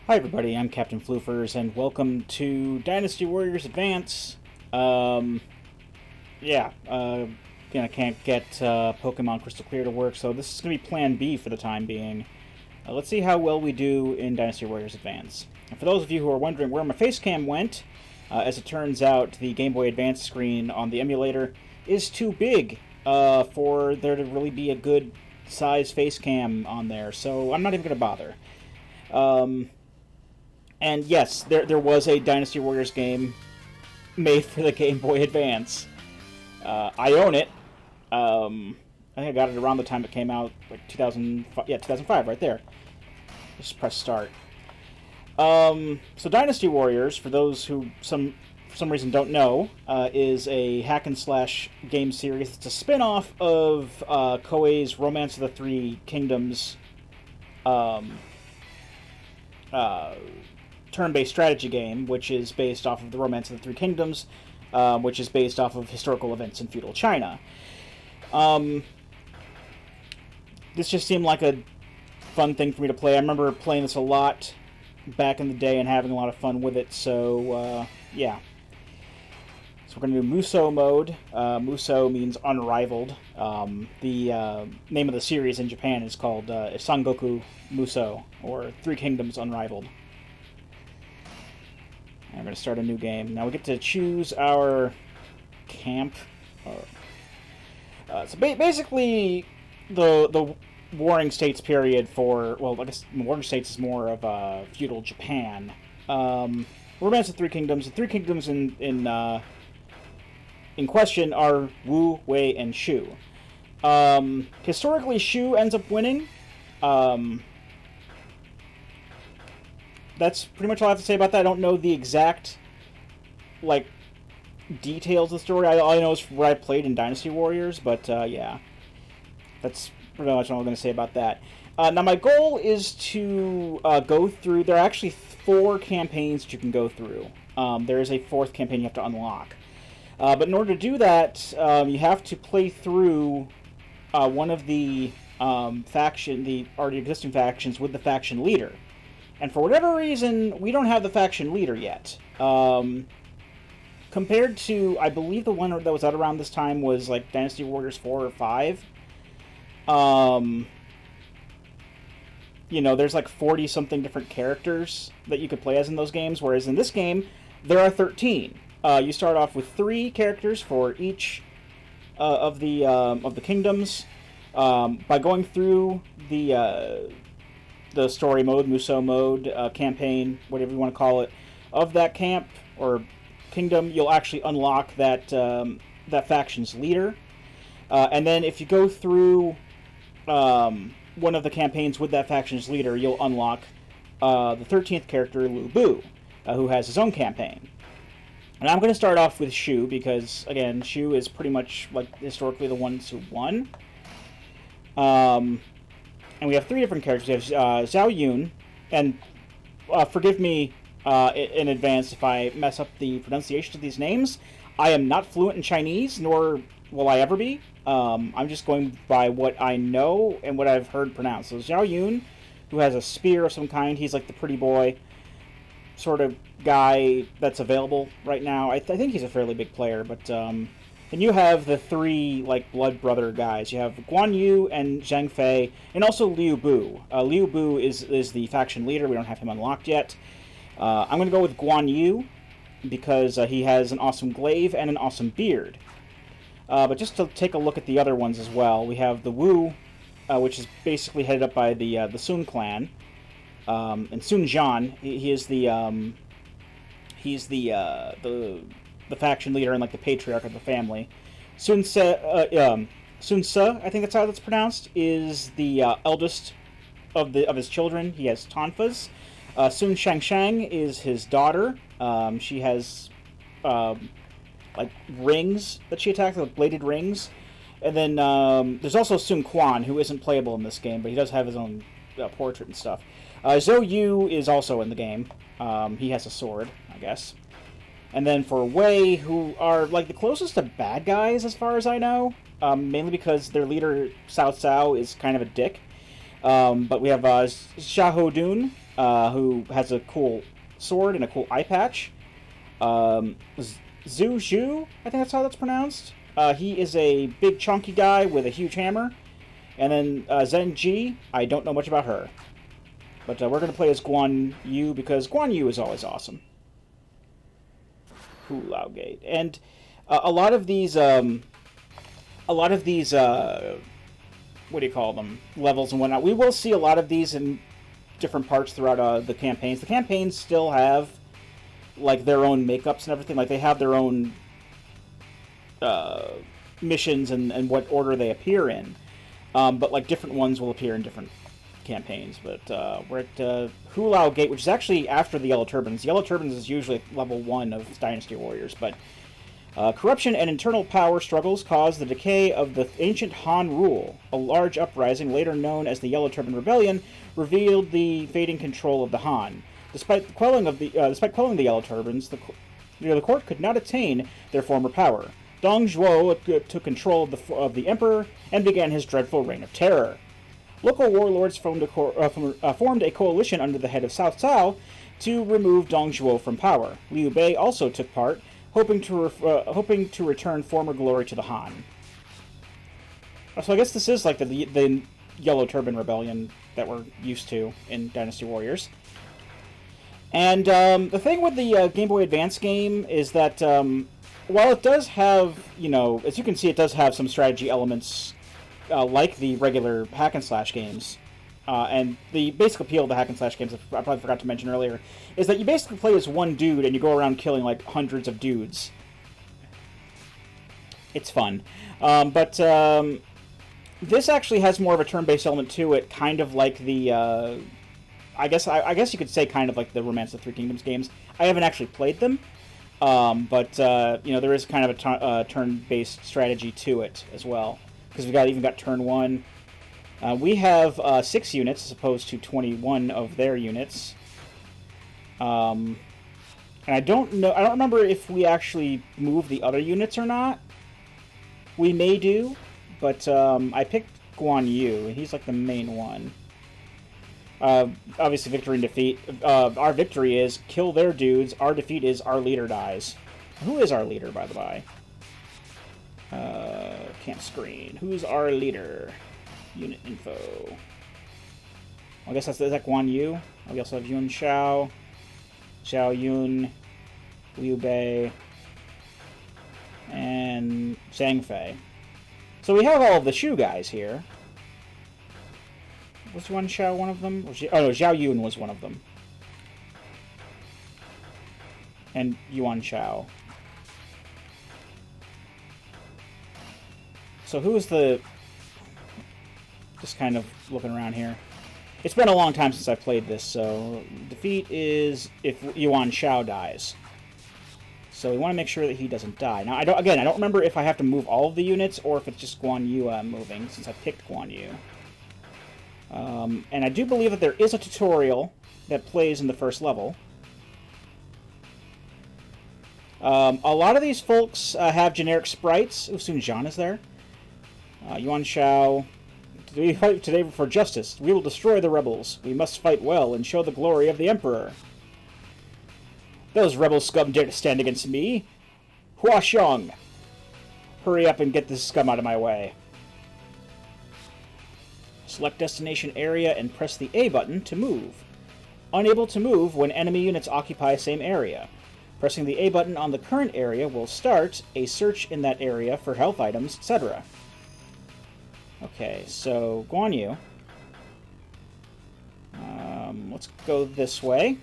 Hi everybody, I'm Captain Floofers, and welcome to Dynasty Warriors Advance. Um, I can't get Pokemon Crystal Clear to work, so this is going to be Plan B for the time being. Let's see how well we do in Dynasty Warriors Advance. And for those of you who are wondering where my face cam went, as it turns out, the Game Boy Advance screen on the emulator is too big for there to really be a good size face cam on there, so I'm not even going to bother. And yes, there was a Dynasty Warriors game made for the Game Boy Advance. I own it. I think I got it around the time it came out, like 2005. Yeah, 2005, right there. Just press start. So Dynasty Warriors, for those who for some reason don't know, is a hack and slash game series. It's a spin-off of Koei's Romance of the Three Kingdoms turn-based strategy game, which is based off of the Romance of the Three Kingdoms, which is based off of historical events in feudal China. This just seemed like a fun thing for me to play. I remember playing this a lot back in the day and having a lot of fun with it, so yeah. So we're going to do Muso mode. Muso means unrivaled. The name of the series in Japan is called Sangoku Muso, or Three Kingdoms Unrivaled. And we're going to start a new game. Now we get to choose our camp. So basically, the Warring States period for, well, I guess Warring States is more of feudal Japan. Romance of Three Kingdoms. The Three Kingdoms in question are Wu, Wei, and Shu. Historically, Shu ends up winning. That's pretty much all I have to say about that. I don't know the exact, details of the story. All I know is where I played in Dynasty Warriors, but, yeah. That's pretty much all I'm going to say about that. Now, my goal is to go through... There are actually 4 campaigns that you can go through. There is a 4th campaign you have to unlock. But in order to do that, you have to play through one of the the already existing factions with the faction leader. And for whatever reason, we don't have the faction leader yet. Compared to, I believe the one that was out around this time was like Dynasty Warriors 4 or 5. There's like 40-something different characters that you could play as in those games, whereas in this game, there are 13. You start off with 3 characters for each of the kingdoms. By going through the story mode, Muso mode, campaign, whatever you want to call it, of that camp or kingdom, you'll actually unlock that faction's leader. And then if you go through one of the campaigns with that faction's leader, you'll unlock the 13th character, Lu Bu, who has his own campaign. And I'm going to start off with Shu because, again, Shu is pretty much historically the ones who won. And we have 3 different characters. We have Zhao Yun, and forgive me in advance if I mess up the pronunciation of these names. I am not fluent in Chinese, nor will I ever be. I'm just going by what I know and what I've heard pronounced. So Zhao Yun, who has a spear of some kind, he's like the pretty boy sort of guy that's available right now. I think he's a fairly big player, but and you have the 3 blood brother guys. You have Guan Yu and Zhang Fei, and also Liu Bu. Liu Bu is the faction leader. We don't have him unlocked yet. I'm going to go with Guan Yu because he has an awesome glaive and an awesome beard. But just to take a look at the other ones as well, we have the Wu, which is basically headed up by the Sun clan, and Sun Jian. He's the faction leader and the patriarch of the family. Sun Se, I think that's how that's pronounced, is the eldest of his children. He has Tonfas. Sun Shangshang is his daughter. She has rings that she attacks, bladed rings. And then there's also Sun Quan, who isn't playable in this game, but he does have his own portrait and stuff. Zhou Yu is also in the game. He has a sword, I guess. And then for Wei, who are the closest to bad guys as far as I know, mainly because their leader Cao Cao is kind of a dick. But we have Xiahou Dun, who has a cool sword and a cool eye patch. Zhu Zhu, I think that's how that's pronounced. He is a big chunky guy with a huge hammer. And then Zhen Ji, I don't know much about her. But we're going to play as Guan Yu because Guan Yu is always awesome. Hulao Gate. And a lot of these, what do you call them, levels and whatnot, we will see a lot of these in different parts throughout the campaigns. The campaigns still have, like, their own makeups and everything. Like, they have their own missions and what order they appear in. But, like, different ones will appear in different campaigns. But we're at Hulao Gate, which is actually after the Yellow Turbans. Yellow Turbans is usually level 1 of Dynasty Warriors, but corruption and internal power struggles caused the decay of the ancient Han rule. A large uprising, later known as the Yellow Turban Rebellion, revealed the fading control of the Han. Despite quelling the Yellow Turbans, the court could not attain their former power. Dong Zhuo took control of the emperor and began his dreadful reign of terror. Local warlords formed a coalition under the head of Cao Cao to remove Dong Zhuo from power. Liu Bei also took part, hoping to return former glory to the Han. So I guess this is like the Yellow Turban Rebellion that we're used to in Dynasty Warriors. And the thing with the Game Boy Advance game is that while it does have, as you can see, it does have some strategy elements like the regular hack and slash games. And the basic appeal of the hack and slash games, I probably forgot to mention earlier, is that you basically play as one dude and you go around killing like hundreds of dudes. It's fun. But this actually has more of a turn-based element to it, kind of like the... I guess you could say kind of like the Romance of the Three Kingdoms games. I haven't actually played them, but there is kind of a turn-based strategy to it as well, because we've even got turn 1. We have 6 units as opposed to 21 of their units, and I don't remember if we actually move the other units or not. We may do, but I picked Guan Yu, and he's like the main one. Obviously, victory and defeat. Our victory is kill their dudes. Our defeat is our leader dies. Who is our leader, by the by? Can't screen. Who's our leader? Unit info. I guess is that Guan Yu. We also have Yun Xiao, Xiao Yun, Liu Bei, and Zhang Fei. So we have all of the Shu guys here. Was Yuan Xiao one of them? Oh no, Zhao Yun was one of them. And Yuan Xiao. So who is the... Just kind of looking around here. It's been a long time since I played this, so... Defeat is if Yuan Xiao dies. So we want to make sure that he doesn't die. Now, I don't remember if I have to move all of the units, or if it's just Guan Yu I'm moving, since I picked Guan Yu. And I do believe that there is a tutorial that plays in the first level. A lot of these folks have generic sprites. Oh, Sun Jian is there. Yuan Xiao. We fight today for justice. We will destroy the rebels. We must fight well and show the glory of the Emperor. Those rebel scum dare to stand against me. Hua Xiong. Hurry up and get this scum out of my way. Select destination area and press the A button to move. Unable to move when enemy units occupy same area. Pressing the A button on the current area will start a search in that area for health items, etc. Okay, so Guan Yu. Let's go this way.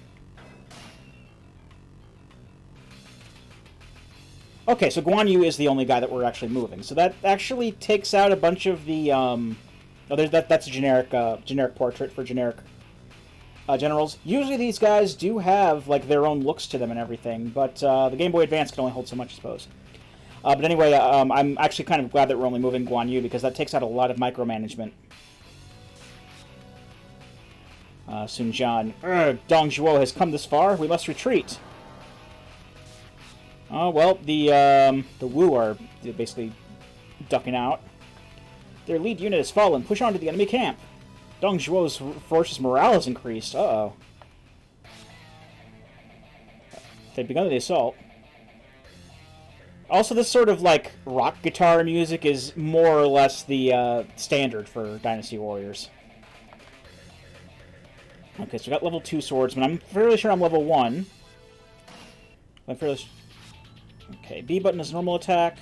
Okay, so Guan Yu is the only guy that we're actually moving. So that actually takes out a bunch of the... that's a generic portrait for generic generals. Usually these guys do have like their own looks to them and everything, but the Game Boy Advance can only hold so much, I suppose. But anyway, I'm actually kind of glad that we're only moving Guan Yu, because that takes out a lot of micromanagement. Sun Jian. Dong Zhuo has come this far. We must retreat. Oh, well, the Wu are basically ducking out. Their lead unit has fallen. Push on to the enemy camp. Dong Zhuo's forces' morale has increased. Uh-oh. They've begun the assault. Also, this sort of, like, rock guitar music is more or less the standard for Dynasty Warriors. Okay, so we got level 2 swordsman. I'm fairly sure I'm level 1. I'm fairly... Okay, B button is normal attack.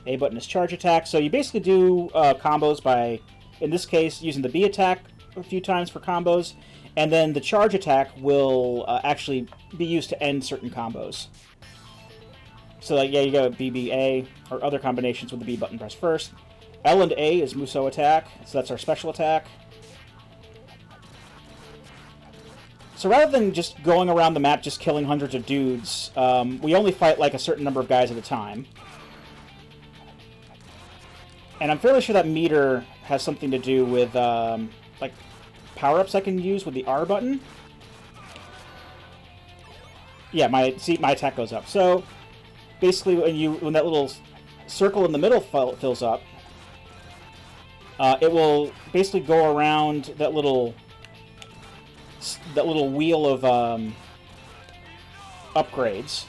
A button is charge attack. So you basically do combos by, in this case, using the B attack a few times for combos. And then the charge attack will actually be used to end certain combos. So, like, yeah, you go BBA, or other combinations with the B button pressed first. L and A is Muso attack, so that's our special attack. So rather than just going around the map just killing hundreds of dudes, we only fight, like, a certain number of guys at a time. And I'm fairly sure that meter has something to do with, like, power-ups I can use with the R button. Yeah, my attack goes up. So... basically, when that little circle in the middle fills up, it will basically go around that little wheel of upgrades.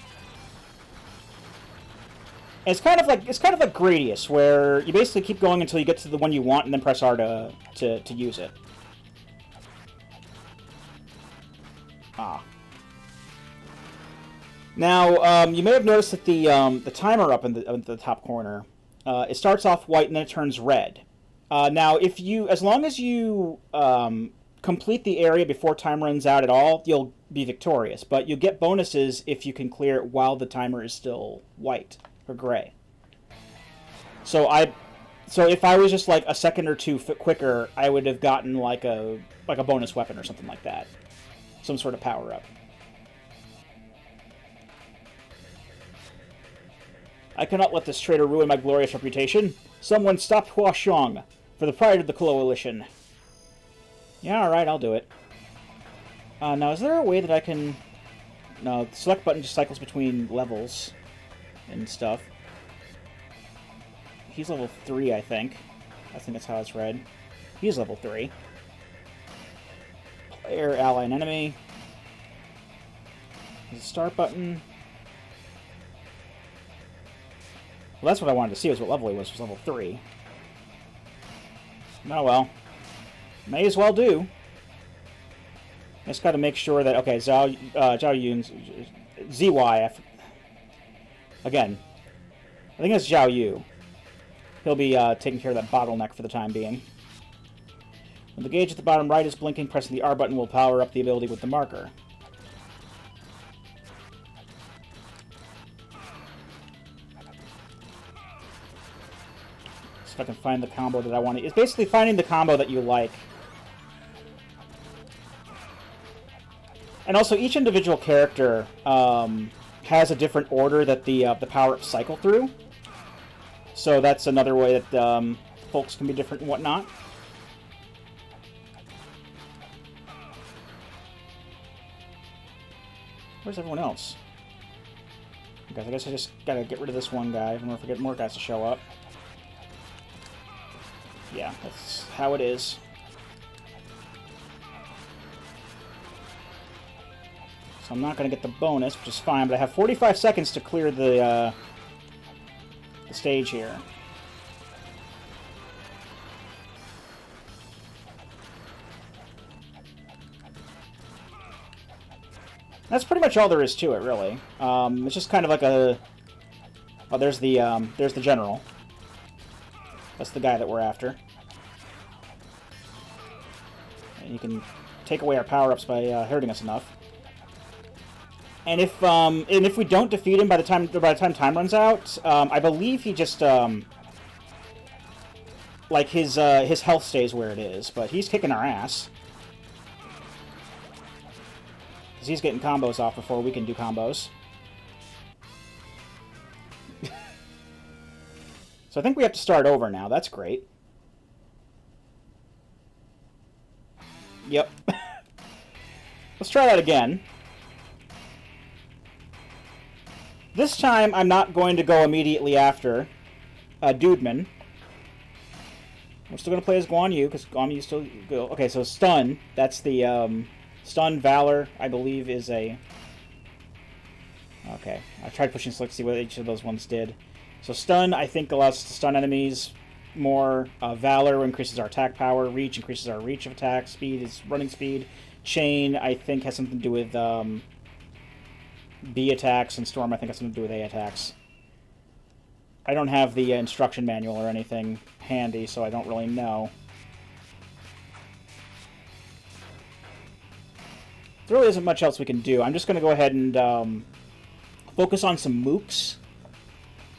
And it's kind of like Gradius, where you basically keep going until you get to the one you want, and then press R to use it. Ah. Now, you may have noticed that the timer up in the top corner, it starts off white and then it turns red. Now, as long as you complete the area before time runs out at all, you'll be victorious. But you'll get bonuses if you can clear it while the timer is still white or gray. So if I was just like a second or two quicker, I would have gotten like a bonus weapon or something like that, some sort of power up. I cannot let this traitor ruin my glorious reputation. Someone stop Hua Xiong, for the pride of the coalition. Yeah, alright, I'll do it. Now, is there a way that I can... No, the select button just cycles between levels and stuff. He's level 3, I think. I think that's how it's read. He's level 3. Player, ally, and enemy. There's a start button. Well, that's what I wanted to see, was what level he was level 3. Oh well. May as well do. Just gotta make sure that, okay, Zhao Yun's... ZY, again, I think that's Zhao Yu. He'll be taking care of that bottleneck for the time being. When the gauge at the bottom right is blinking, pressing the R button will power up the ability with the marker. If I can find the combo that I want to... It's basically finding the combo that you like. And also, each individual character has a different order that the power-ups cycle through. So that's another way that folks can be different and whatnot. Where's everyone else? Guys, I guess I just gotta get rid of this one guy. I'm gonna forget more guys to show up. Yeah, that's how it is. So I'm not going to get the bonus, which is fine, but I have 45 seconds to clear the stage here. That's pretty much all there is to it, really. It's just kind of like a... Oh, there's the general. That's the guy that we're after. And you can take away our power-ups by hurting us enough. And if we don't defeat him by the time time runs out, I believe he just like his health stays where it is, but he's kicking our ass. Because he's getting combos off before we can do combos. So I think we have to start over now. That's great. Yep. Let's try that again. This time, I'm not going to go immediately after Dudeman. We're still going to play as Guan Yu, because Guan Yu still go. Okay, so Stun. That's the Stun Valor, I believe, is a... Okay, I tried pushing select to see what each of those ones did. So stun, I think, allows us to stun enemies more. Valor increases our attack power. Reach increases our reach of attack. Speed is running speed. Chain, I think, has something to do with B attacks, and Storm, I think, has something to do with A attacks. I don't have the instruction manual or anything handy, so I don't really know. There really isn't much else we can do. I'm just going to go ahead and focus on some mooks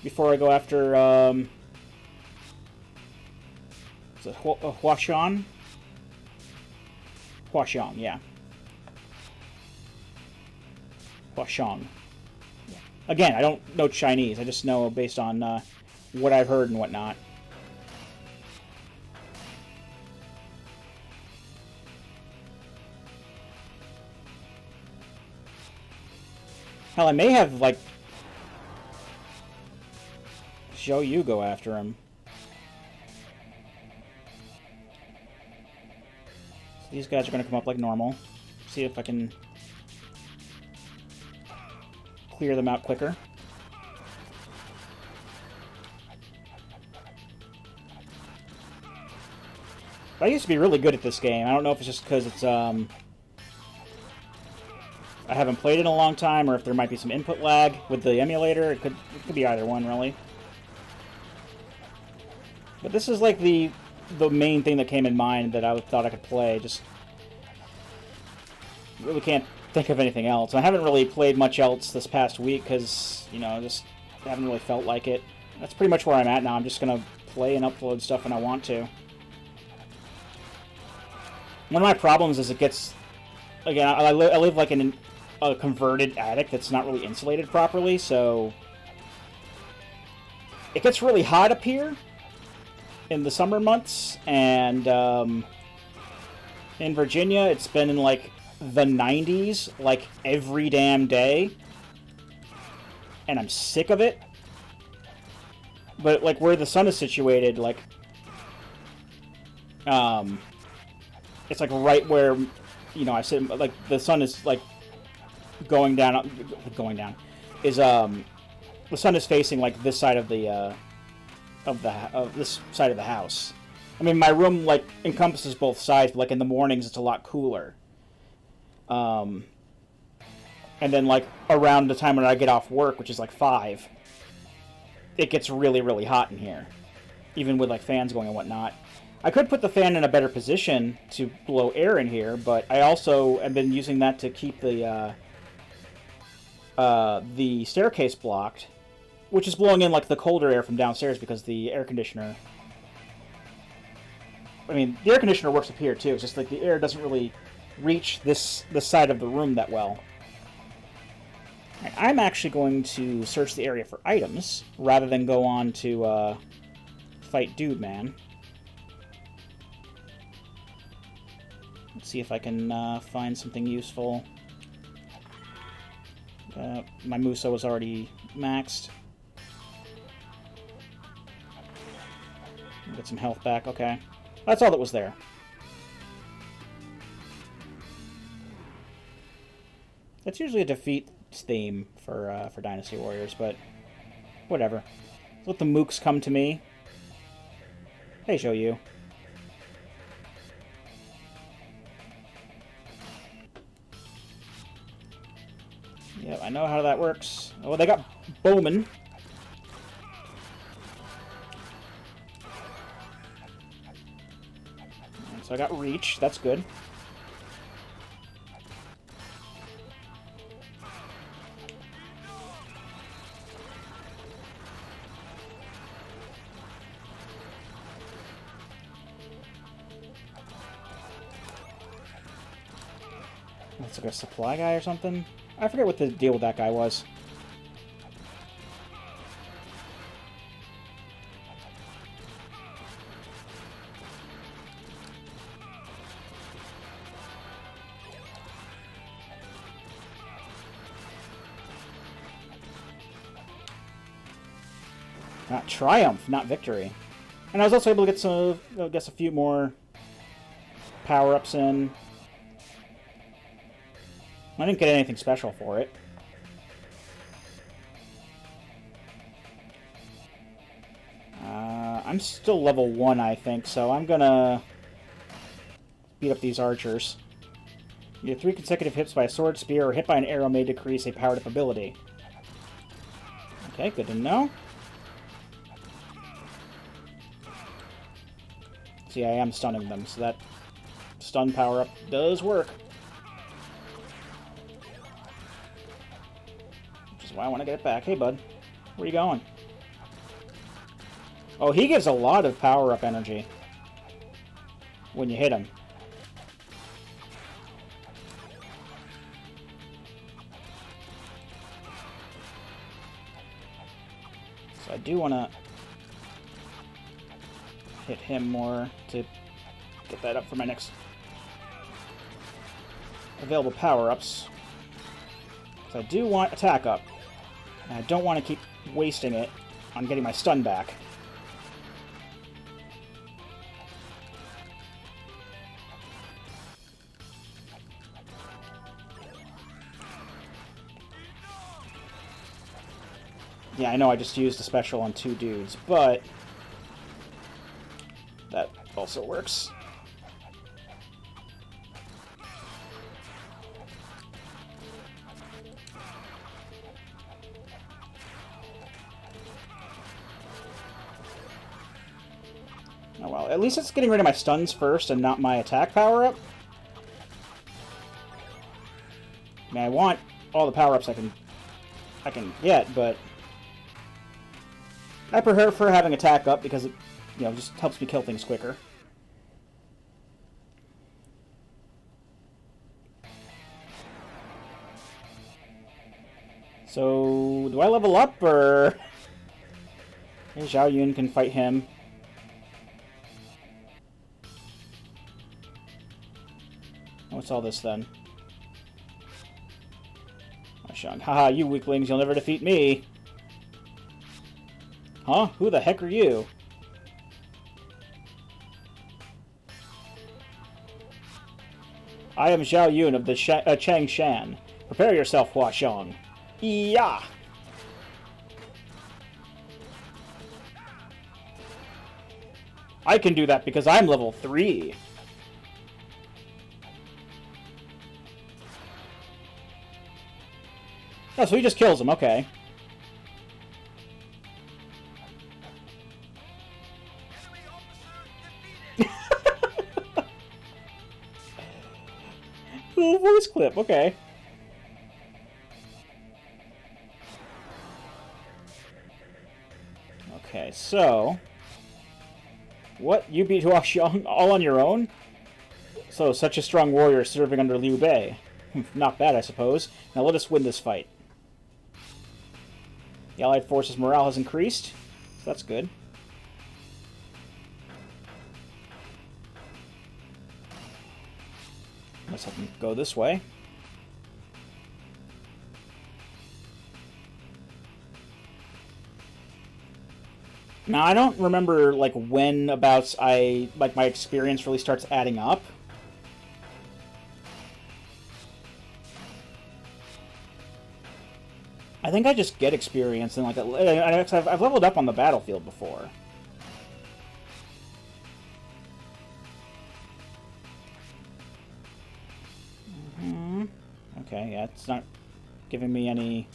before I go after is it Huashan? Huashan, yeah. Huashan. Again, I don't know Chinese. I just know based on what I've heard and whatnot. Hell, I may have, like, Zhou Yu go after him. So these guys are going to come up like normal. See if I can clear them out quicker. I used to be really good at this game. I don't know if it's just because it's, I haven't played it in a long time, or if there might be some input lag with the emulator. It could be either one, really. But this is like the main thing that came in mind that I thought I could play. Just really can't think of anything else. I haven't really played much else this past week because, you know, just haven't really felt like it. That's pretty much where I'm at now. I'm just going to play and upload stuff when I want to. One of my problems is it gets... Again, I live like in a converted attic that's not really insulated properly, so... It gets really hot up here in the summer months, and in Virginia it's been in like the 90s like every damn day, and I'm sick of it. But like where the sun is situated, like it's like right where, you know, I sit, like the sun is like going down is the sun is facing like this side of the this side of the house. I mean, my room like encompasses both sides, but like in the mornings it's a lot cooler. And then like around the time when I get off work, which is like 5, it gets really, really hot in here, even with like fans going and whatnot. I could put the fan in a better position to blow air in here, but I also have been using that to keep the staircase blocked, which is blowing in like the colder air from downstairs because the air conditioner... I mean, the air conditioner works up here too. It's just like the air doesn't really reach this side of the room that well. Right, I'm actually going to search the area for items rather than go on to fight Dude Man. Let's see if I can find something useful. My Muso was already maxed. Get some health back, okay. That's all that was there. That's usually a defeat theme for Dynasty Warriors, but whatever. Let the mooks come to me. Hey, Zhou Yu. Yeah, I know how that works. Oh, they got Bowman. So I got Reach. That's good. That's like a supply guy or something. I forget what the deal with that guy was. Not triumph, not victory. And I was also able to get some, I guess, a few more power-ups in. I didn't get anything special for it. I'm still level 1, I think, so I'm gonna beat up these archers. You get 3 consecutive hits by a sword, spear, or hit by an arrow may decrease a powered-up ability. Okay, good to know. See, I am stunning them, so that stun power-up does work. Which is why I want to get it back. Hey, bud. Where are you going? Oh, he gives a lot of power-up energy when you hit him. So I do want to hit him more to get that up for my next available power-ups. So I do want attack up. And I don't want to keep wasting it on getting my stun back. Yeah, I know I just used a special on 2 dudes, but that also works. Oh well, at least it's getting rid of my stuns first and not my attack power-up. I mean, I want all the power-ups I can get, but I prefer having attack up because it, you know, just helps me kill things quicker. So, do I level up, or... Hey, Zhao Yun can fight him. What's all this, then? Oh, Shang. Haha, you weaklings, you'll never defeat me! Huh? Who the heck are you? I am Zhao Yun of the Chang Shan. Prepare yourself, Hua Xiong. Yeah! I can do that because I'm level 3. Oh, so he just kills him, okay. Little voice clip, okay. Okay, so... What? You beat Hua Xiong all on your own? So, such a strong warrior serving under Liu Bei. Not bad, I suppose. Now let us win this fight. The Allied forces' morale has increased, so that's good. Let's have them go this way. Now, I don't remember, like, when abouts my experience really starts adding up. I think I just get experience, and, like, I've leveled up on the battlefield before. Okay, yeah, it's not giving me any...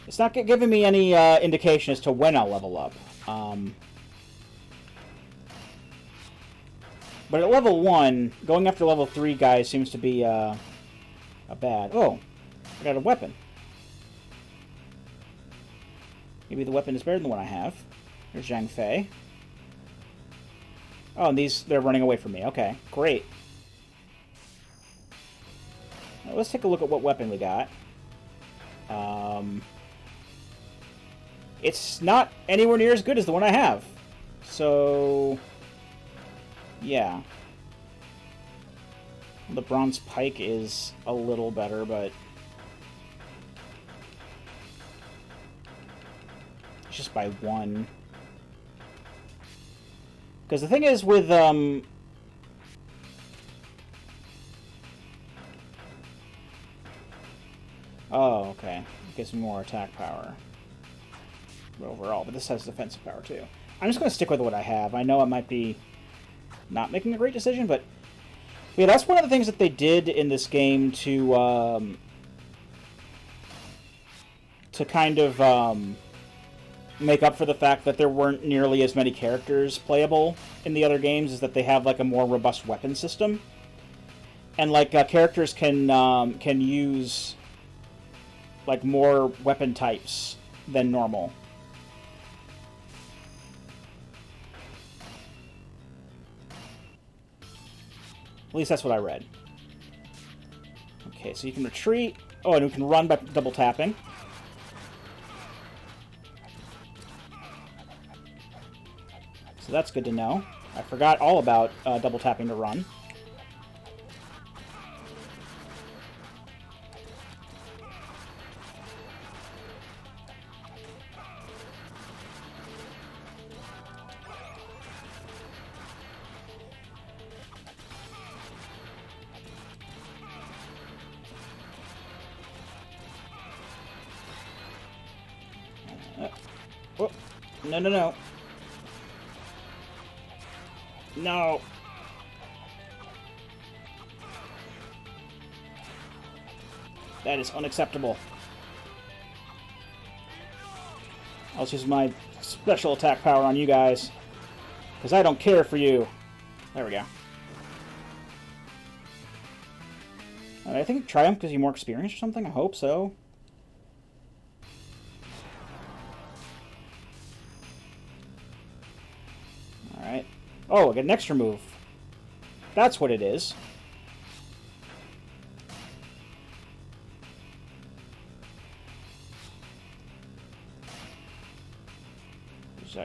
It's not giving me any indication as to when I'll level up. But at level 1, going after level 3 guys seems to be a bad... Oh, I got a weapon. Maybe the weapon is better than the one I have. There's Zhang Fei. Oh, and they're running away from me. Okay, great. Now, let's take a look at what weapon we got. It's not anywhere near as good as the one I have. So, yeah. The bronze pike is a little better, but it's just by 1. Because the thing is with, Oh, okay. It gives me more attack power overall, but this has defensive power too. I'm just going to stick with what I have. I know it might be not making a great decision, but yeah, that's one of the things that they did in this game to kind of make up for the fact that there weren't nearly as many characters playable in the other games, is that they have like a more robust weapon system, and like characters can use like more weapon types than normal. At least that's what I read. Okay, so you can retreat. Oh, and we can run by double tapping. So that's good to know. I forgot all about double tapping to run. Oh, no, no, no. No. That is unacceptable. I'll use my special attack power on you guys, because I don't care for you. There we go. I think Triumph gives you more experience or something? I hope so. Alright. Oh, I get an extra move. That's what it is.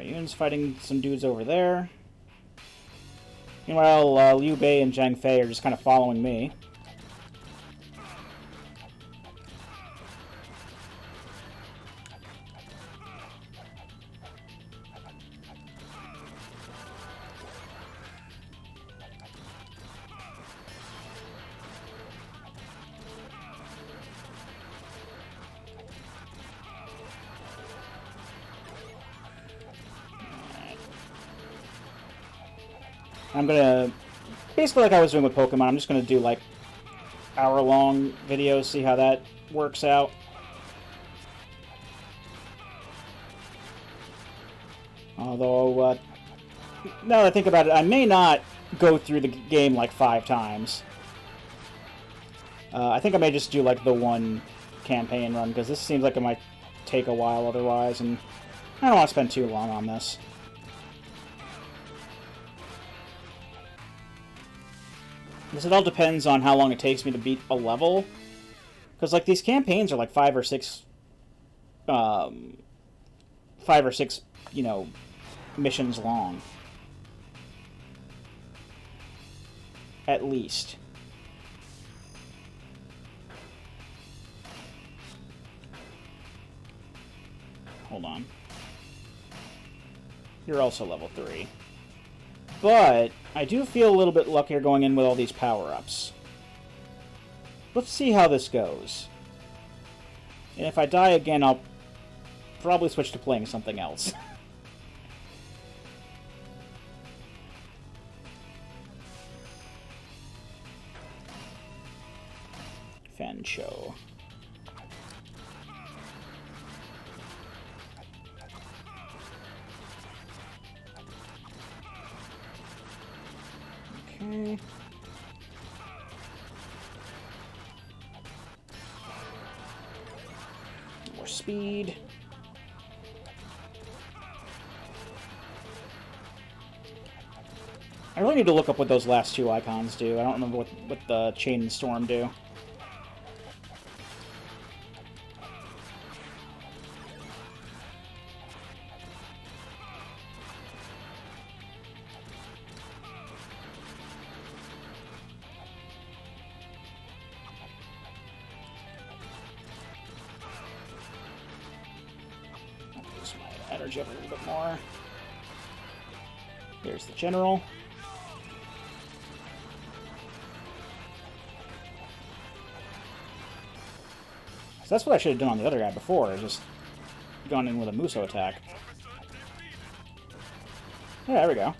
Yun's fighting some dudes over there. Meanwhile, Liu Bei and Zhang Fei are just kind of following me. I'm gonna, basically like I was doing with Pokemon, I'm just gonna do like hour-long videos, see how that works out. Although, now that I think about it, I may not go through the game like 5 times. I think I may just do like the one campaign run, because this seems like it might take a while otherwise, and I don't want to spend too long on this. Because it all depends on how long it takes me to beat a level. Because, like, these campaigns are, like, 5 or 6, you know, missions long. At least. Hold on. You're also level 3. But I do feel a little bit luckier going in with all these power-ups. Let's see how this goes. And if I die again, I'll probably switch to playing something else. Fancho. Okay. More speed. I really need to look up what those last 2 icons do. I don't remember what the Chain and Storm do. Energy up a little bit more. Here's the general. So that's what I should have done on the other guy before, is just gone in with a Muso attack. Yeah, there we go.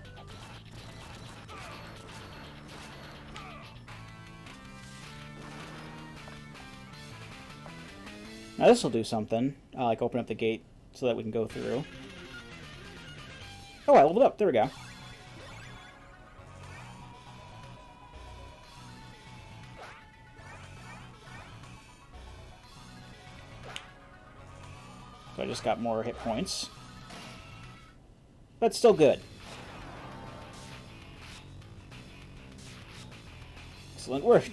Now this will do something. Like open up the gate so that we can go through. Oh, I leveled up. There we go. So I just got more hit points. But still good. Excellent work.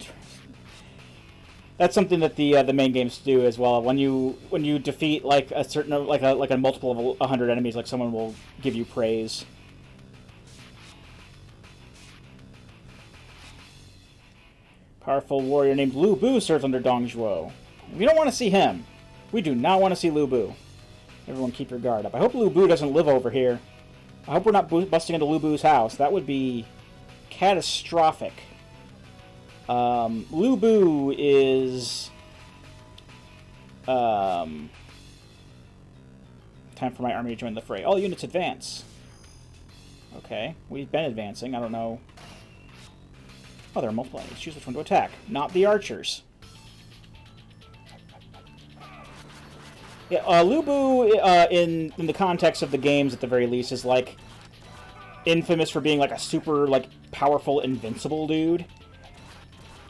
That's something that the main games do as well. When you defeat like a certain like a multiple of 100 enemies, like someone will give you praise. Powerful warrior named Lu Bu serves under Dong Zhuo. We don't want to see him. We do not want to see Lu Bu. Everyone keep your guard up. I hope Lu Bu doesn't live over here. I hope we're not busting into Lu Bu's house. That would be catastrophic. Lu Bu is... time for my army to join the fray. All units advance. Okay, we've been advancing. I don't know... Oh, there are multiple enemies. Choose which one to attack. Not the archers. Yeah, Lu Bu, in the context of the games at the very least, is like infamous for being like a super like powerful invincible dude.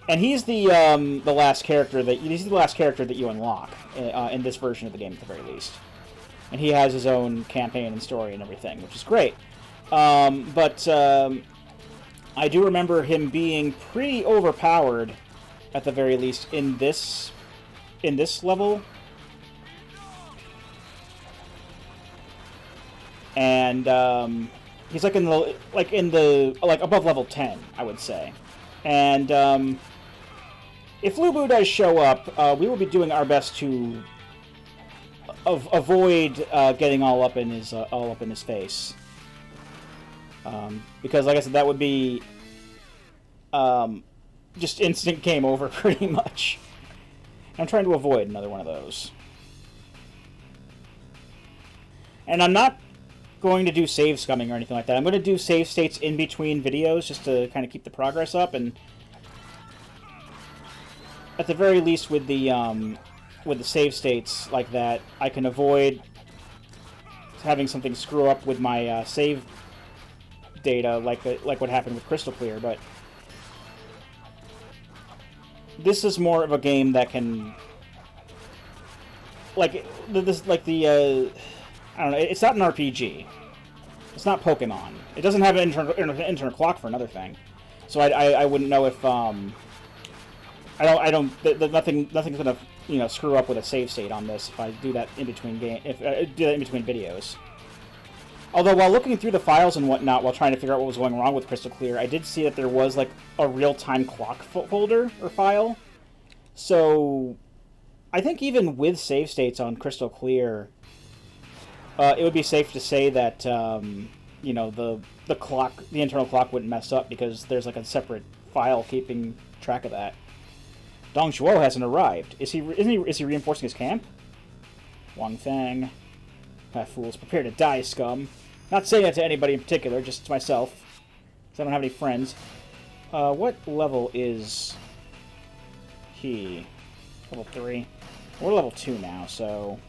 And he's the last character that you unlock in this version of the game at the very least. And he has his own campaign and story and everything, which is great. But I do remember him being pretty overpowered, at the very least, in this level. And he's like above level 10, I would say. And if Lu Bu does show up, we will be doing our best to avoid getting all up in his face. Because, like I said, that would be just instant game over, pretty much. I'm trying to avoid another one of those. And I'm not going to do save scumming or anything like that. I'm going to do save states in between videos just to kind of keep the progress up, and at the very least with the save states like that, I can avoid having something screw up with my save data like what happened with Crystal Clear. But this is more of a game that can I don't know, it's not an RPG. It's not Pokemon. It doesn't have an internal clock, for another thing. So I wouldn't know if nothing's gonna screw up with a save state on this if I do that in between videos. Although while looking through the files and whatnot while trying to figure out what was going wrong with Crystal Clear, I did see that there was like a real-time clock folder or file. So I think even with save states on Crystal Clear, it would be safe to say that the internal clock wouldn't mess up because there's like a separate file keeping track of that. Dong Zhuo hasn't arrived. Is he reinforcing his camp? Wang Fang. Fools, prepare to die, scum. Not saying that to anybody in particular, just to myself, because I don't have any friends. What level is he? Level 3. We're level 2 now, so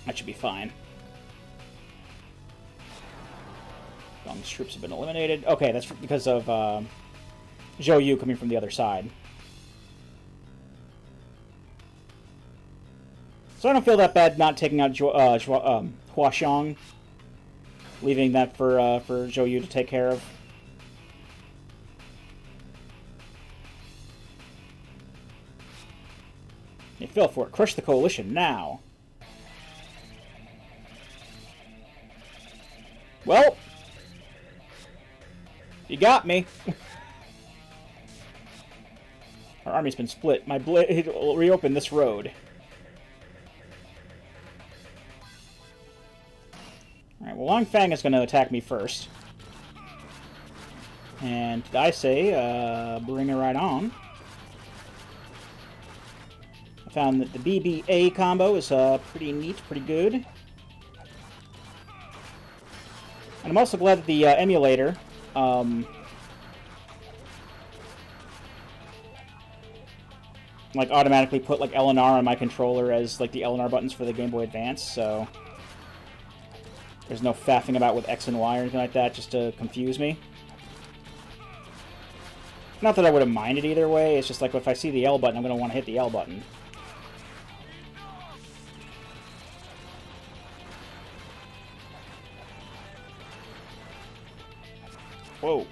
that should be fine. Dong's troops have been eliminated. Okay, that's because of Zhou Yu coming from the other side. So I don't feel that bad not taking out Huashang, leaving that for Zhou Yu to take care of. You fell for it. Crush the coalition now. Well, you got me. Our army's been split. My blade will reopen this road. Alright, well, Long Fang is going to attack me first. And I say, bring it right on. I found that the BBA combo is pretty neat, pretty good. And I'm also glad that the emulator like automatically put like L and R on my controller as like the L and R buttons for the Game Boy Advance, so there's no faffing about with X and Y or anything like that just to confuse me. Not that I would have minded either way, it's just like if I see the L button, I'm going to want to hit the L button. Whoa.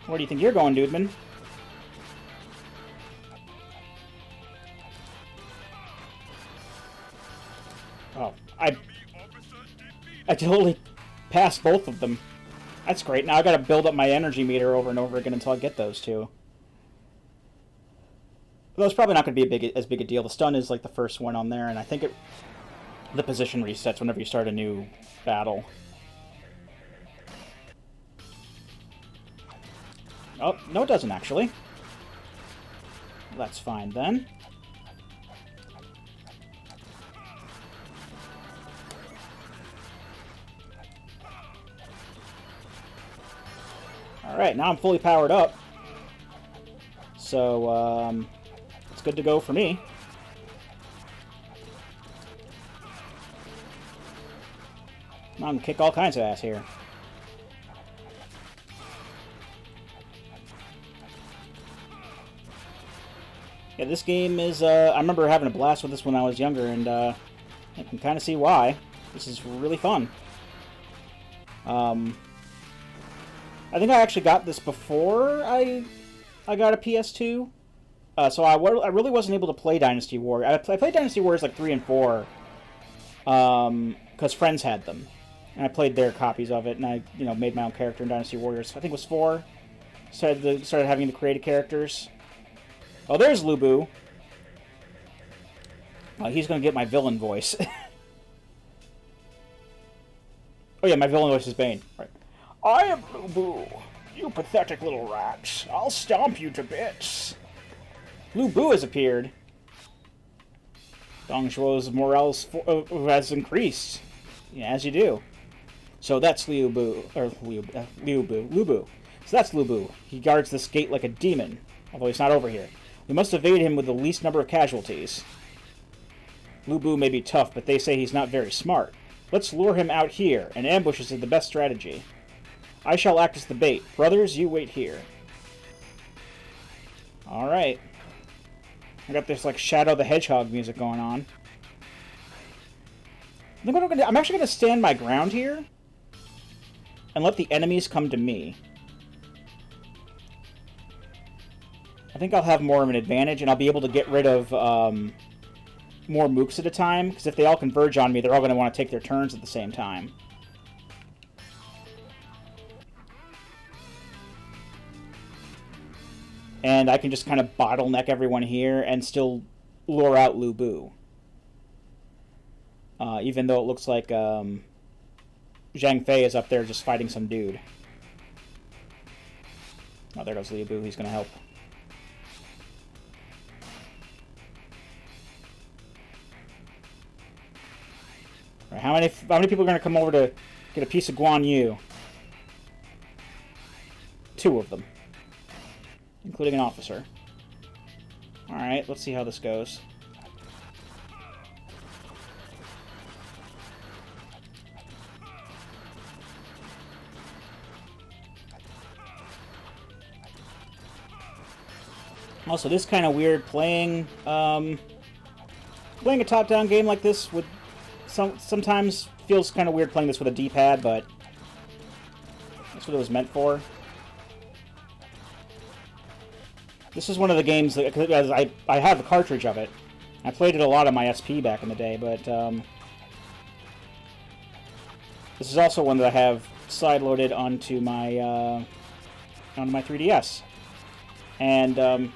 Where do you think you're going, dudeman? Oh, I totally passed both of them. That's great. Now I gotta build up my energy meter over and over again until I get those two. Though it's probably not going to be as big a deal. The stun is like the first one on there, and I think the position resets whenever you start a new battle. Oh, no it doesn't actually. That's fine then. Alright, now I'm fully powered up. So, it's good to go for me. I'm gonna kick all kinds of ass here. Yeah, this game is, I remember having a blast with this when I was younger, and I can kind of see why. This is really fun. I think I actually got this before I got a PS2. So I really wasn't able to play Dynasty Warriors. I played Dynasty Warriors like 3 and 4 because friends had them. And I played their copies of it, and I made my own character in Dynasty Warriors. I think it was 4. Started having the created characters. Oh, there's Lubu. He's going to get my villain voice. Oh yeah, my villain voice is Bane. Right. I am Lubu. You pathetic little rats. I'll stomp you to bits. Lubu has appeared. Dong Zhuo's morale has increased. Yeah, as you do. So that's Lubu. So that's Lubu. He guards this gate like a demon, although he's not over here. We must evade him with the least number of casualties. Lubu may be tough, but they say he's not very smart. Let's lure him out here. An ambush is the best strategy. I shall act as the bait. Brothers, you wait here. Alright. I got this, like, Shadow the Hedgehog music going on. I think what I'm actually going to stand my ground here and let the enemies come to me. I think I'll have more of an advantage, and I'll be able to get rid of more mooks at a time, because if they all converge on me, they're all going to want to take their turns at the same time. And I can just kind of bottleneck everyone here and still lure out Lubu. Even though it looks like Zhang Fei is up there just fighting some dude. Oh, there goes Lubu. He's going to help. Right, how many people are going to come over to get a piece of Guan Yu? 2 of them. Including an officer. Alright, let's see how this goes. Also, this kind of weird playing a top-down game like this with sometimes feels kind of weird playing this with a D-pad, but that's what it was meant for. This is one of the games that I have a cartridge of it. I played it a lot on my SP back in the day, but this is also one that I have side-loaded onto my 3DS, and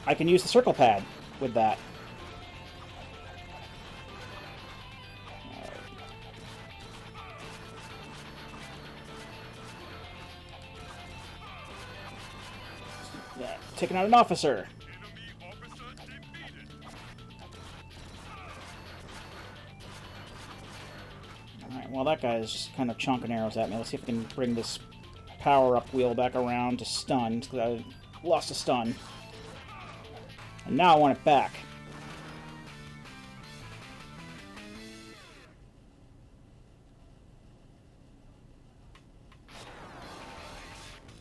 I can use the circle pad with that. Taking out an officer. that guy's just kind of chonking arrows at me. Let's see if I can bring this power-up wheel back around to stun, because I lost a stun. And now I want it back.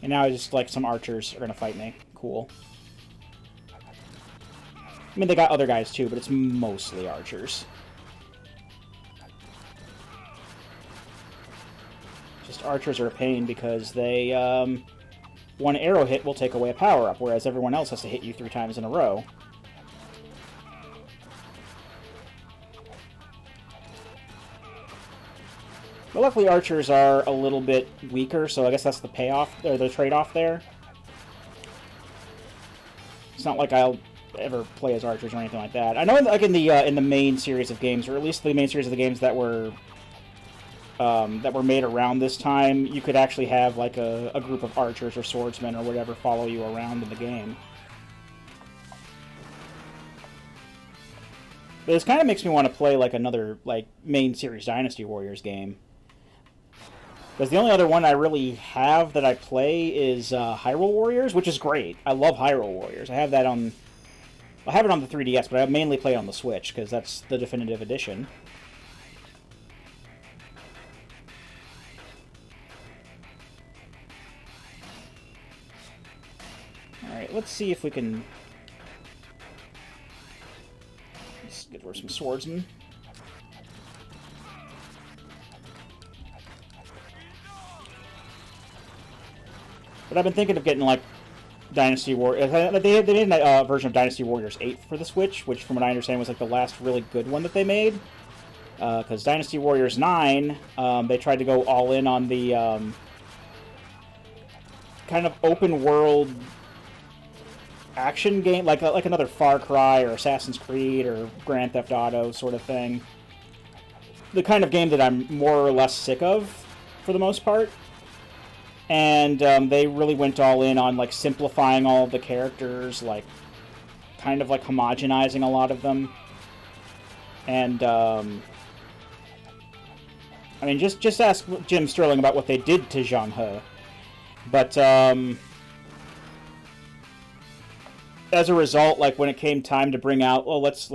And now just, like, some archers are going to fight me. Cool. I mean, they got other guys, too, but it's mostly archers. Just archers are a pain because they, one arrow hit will take away a power-up, whereas everyone else has to hit you 3 times in a row. But luckily archers are a little bit weaker, so I guess that's the payoff, or the trade-off there. It's not like I'll ever play as archers or anything like that. I know, like in the main series of games, or at least the main series of the games that were made around this time, you could actually have like a group of archers or swordsmen or whatever follow you around in the game. But this kind of makes me want to play like another like main series Dynasty Warriors game. Because the only other one I really have that I play is Hyrule Warriors, which is great. I love Hyrule Warriors. I have that on... I have it on the 3DS, but I mainly play it on the Switch, because that's the definitive edition. Alright, let's see if we can... Let's get rid of some swordsmen. But I've been thinking of getting, like, Dynasty Warriors... They made a version of Dynasty Warriors 8 for the Switch, which, from what I understand, was, like, the last really good one that they made. Because Dynasty Warriors 9, they tried to go all in on the, kind of open-world action game, like another Far Cry or Assassin's Creed or Grand Theft Auto sort of thing. The kind of game that I'm more or less sick of, for the most part. And they really went all in on like simplifying all of the characters, like kind of like homogenizing a lot of them. And I mean, just ask Jim Sterling about what they did to Zhang He. But as a result, like when it came time to bring out, well, let's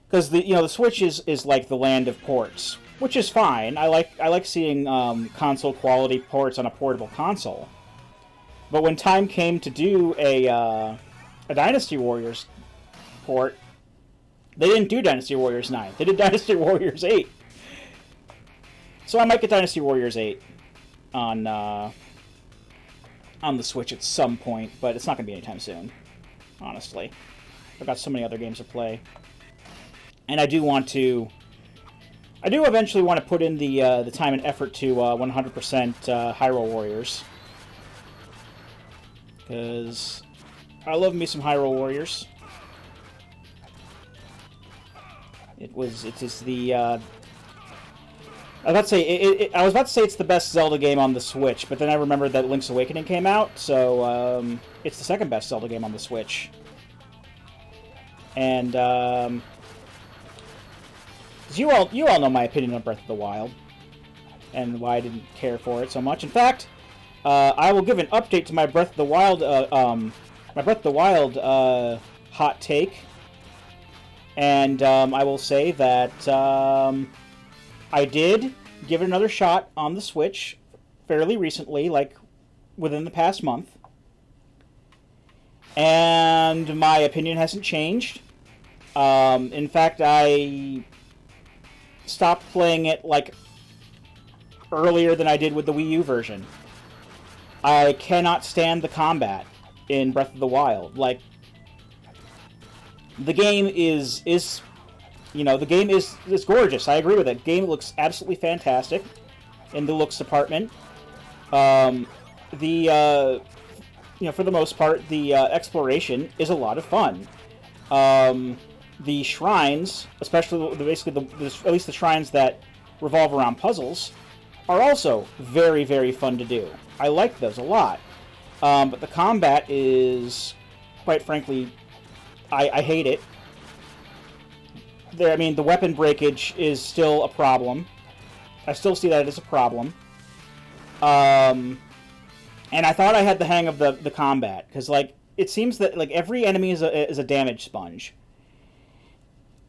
because the Switch is like the land of ports. Which is fine. I like seeing console quality ports on a portable console. But when time came to do a Dynasty Warriors port, they didn't do Dynasty Warriors 9. They did Dynasty Warriors 8. So I might get Dynasty Warriors 8 on the Switch at some point, but it's not going to be anytime soon, honestly. I've got so many other games to play. And I do eventually want to put in the time and effort to 100% Hyrule Warriors. Because I love me some Hyrule Warriors. It is the... I was about to say it's the best Zelda game on the Switch, but then I remembered that Link's Awakening came out, so it's the second best Zelda game on the Switch. And you all know my opinion on Breath of the Wild, and why I didn't care for it so much. In fact, I will give an update to my Breath of the Wild hot take, and I will say that I did give it another shot on the Switch fairly recently, like within the past month, and my opinion hasn't changed. In fact, I stopped playing it like earlier than I did with the Wii U version. I cannot stand the combat in Breath of the Wild. Like, the game is gorgeous. I agree with it. The game looks absolutely fantastic in the looks department. For the most part, the exploration is a lot of fun. The shrines, especially at least the shrines that revolve around puzzles, are also very, very fun to do. I like those a lot. But the combat is, quite frankly, I hate it. The weapon breakage is still a problem. I still see that as a problem. And I thought I had the hang of the combat, because, like, it seems that, like, every enemy is a damage sponge.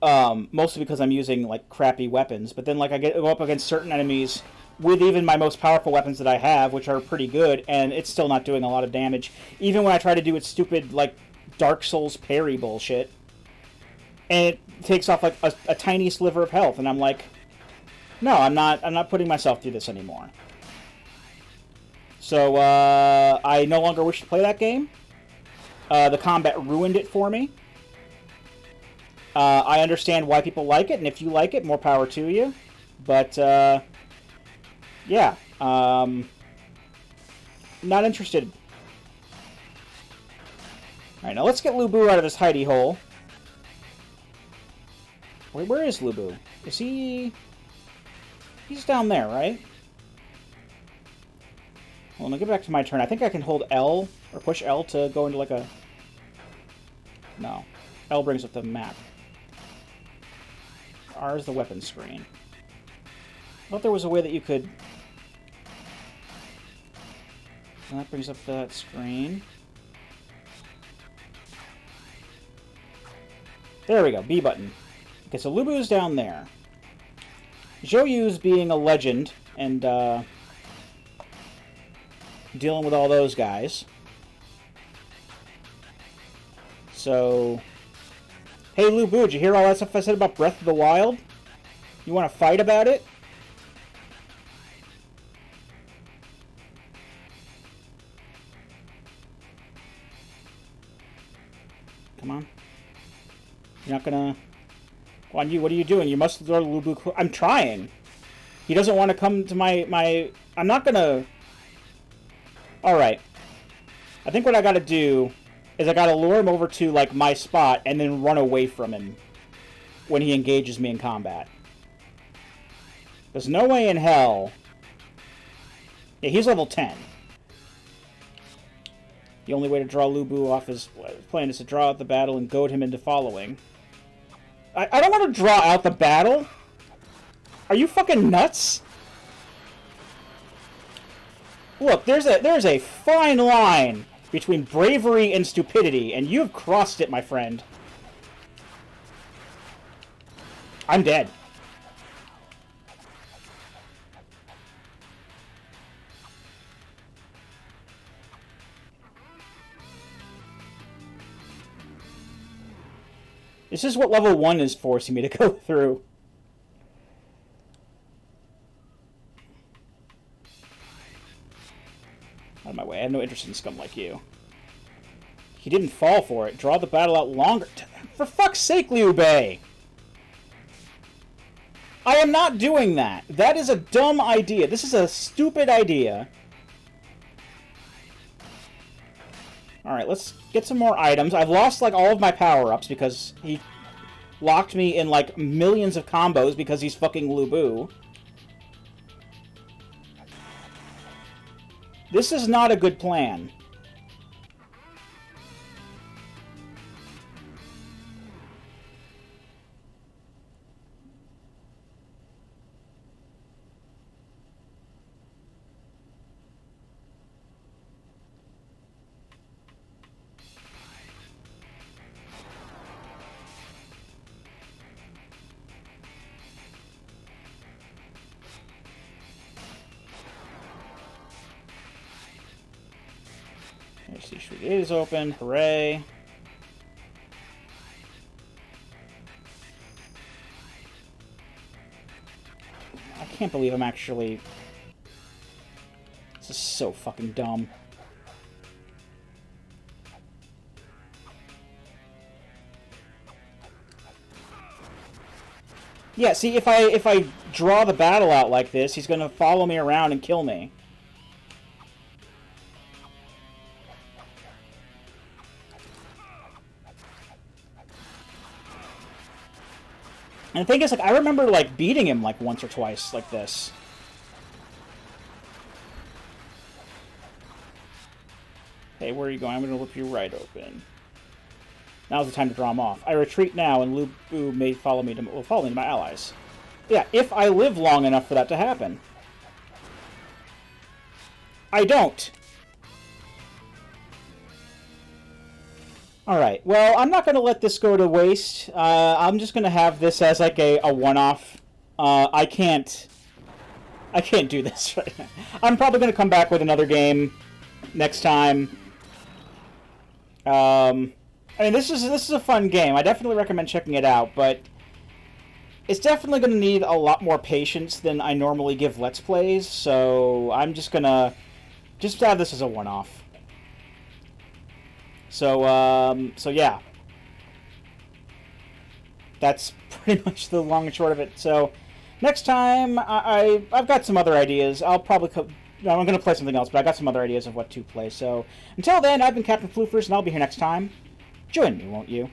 Mostly because I'm using, like, crappy weapons. But then, like, I go up against certain enemies with even my most powerful weapons that I have, which are pretty good, and it's still not doing a lot of damage. Even when I try to do its stupid, like, Dark Souls parry bullshit. And it takes off, like, a tiny sliver of health, and I'm like, no, I'm not putting myself through this anymore. So, I no longer wish to play that game. The combat ruined it for me. I understand why people like it, and if you like it, more power to you. But, yeah. Not interested. Alright, now let's get Lu Bu out of this hidey hole. Wait, where is Lu Bu? Is he... He's down there, right? Well, let me get back to my turn. I think I can hold L, or push L to go into, like, a... No. L brings up the map. R is the weapon screen. I thought there was a way that you could... And that brings up that screen. There we go, B button. Okay, so Lu Bu's down there. Zhou Yu's being a legend, and, dealing with all those guys. So... Hey, Lu Bu, did you hear all that stuff I said about Breath of the Wild? You want to fight about it? Come on. You're not gonna... Go on, you. What are you doing? You must throw Lu Bu... I'm trying. He doesn't want to come to my... I'm not gonna... Alright. I think what I gotta do is I gotta lure him over to, like, my spot and then run away from him when he engages me in combat. There's no way in hell... Yeah, he's level 10. The only way to draw Lu Bu off his plan is to draw out the battle and goad him into following. I don't want to draw out the battle! Are you fucking nuts? Look, there's a fine line between bravery and stupidity, and you've crossed it, my friend. I'm dead. This is what level 1 is forcing me to go through. Out of my way. I have no interest in scum like you. He didn't fall for it. Draw the battle out longer. For fuck's sake, Liu Bei! I am not doing that. That is a dumb idea. This is a stupid idea. Alright, let's get some more items. I've lost, like, all of my power-ups because he locked me in, like, millions of combos because he's fucking Lu Bu. This is not a good plan. It is open. Hooray. I can't believe I'm actually... This is so fucking dumb. Yeah, see, if I draw the battle out like this, he's gonna follow me around and kill me. And the thing is, like, I remember, like, beating him, like, once or twice like this. Hey, where are you going? I'm going to whip you right open. Now's the time to draw him off. I retreat now, and Lu Bu may follow me to my allies. Yeah, if I live long enough for that to happen. I don't. Alright, well, I'm not going to let this go to waste. I'm just going to have this as like a one-off. I can't do this right now. I'm probably going to come back with another game next time. I mean, this is a fun game. I definitely recommend checking it out, but it's definitely going to need a lot more patience than I normally give Let's Plays, so I'm just going to have this as a one-off. So yeah. That's pretty much the long and short of it. So, next time, I've got some other ideas. I'm going to play something else, but I've got some other ideas of what to play. So, until then, I've been Captain Floofers, and I'll be here next time. Join me, won't you?